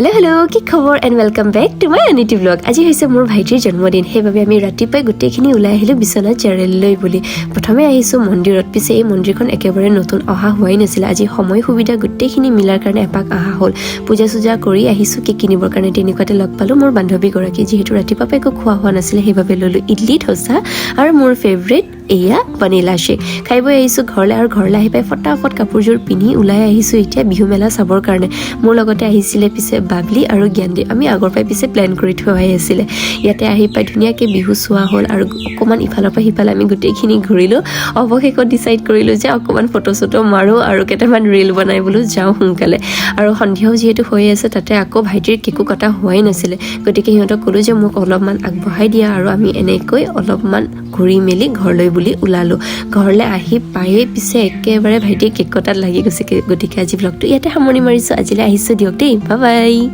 Hello' কি খবৰ and welcome back to my আনিটি ব্লগ। আজি হৈছে মোৰ ভাইটিৰ জন্মদিন, সেইবাবে আমি ৰাতিপুৱাই গোটেইখিনি ওলাই আহিলোঁ বিশ্বনাথ চাৰিআলিলৈ বুলি। প্ৰথমে আহিছোঁ মন্দিৰত, পিছে এই মন্দিৰখন একেবাৰে নতুন, অহা হোৱাই নাছিলে। আজি সময় সুবিধা গোটেইখিনি মিলাৰ কাৰণে এপাক অহা হ'ল। পূজা চূজা কৰি আহিছোঁ কেক কিনিবৰ কাৰণে। তেনেকুৱাতে লগ পালোঁ মোৰ বান্ধৱীগৰাকী। যিহেতু ৰাতিপুৱা একো খোৱা হোৱা নাছিলে, সেইবাবে ল'লোঁ ইডলি ধোচা আৰু মোৰ ফেভৰেট এয়া ভনিলা শ্বেক। খাই বৈ আহিছোঁ ঘৰলৈ, আৰু ঘৰলৈ আহি পাই ফটাফট কাপোৰযোৰ পিন্ধি ওলাই আহিছোঁ এতিয়া বিহু মেলা চাবৰ কাৰণে। মোৰ লগতে আহিছিলে পিছে বাবলি আৰু জ্ঞানদীপ। আমি আগৰ পৰাই পিছে প্লেন কৰি থোৱাই আছিলে। ইয়াতে আহি পাই ধুনীয়াকৈ বিহু চোৱা হ'ল, আৰু অকণমান ইফালৰ পৰা সিফালে আমি গোটেইখিনি ঘূৰিলোঁ। অৱশেষত ডিচাইড কৰিলোঁ যে অকণমান ফটো চটো মাৰোঁ আৰু কেইটামান ৰিল বনাই বোলো যাওঁ সোনকালে। আৰু সন্ধিয়াও যিহেতু হৈ আছে, তাতে আকৌ ভাইটিৰ কেকো কটা হোৱাই নাছিলে, গতিকে সিহঁতক ক'লোঁ যে মোক অলপমান আগবঢ়াই দিয়া, আৰু আমি এনেকৈ অলপমান ঘূৰি মেলি ঘৰলৈ বুলি ওলালোঁ। ঘৰলৈ আহি পায়ে পিছে একেবাৰে ভাইটিয়ে কেক কটাত লাগি গৈছে। গতিকে আজি ব্লগটো ইয়াতে সামৰণি মাৰিছোঁ। আজিলৈ আহিছোঁ দিয়ক দেই, বাই বাই।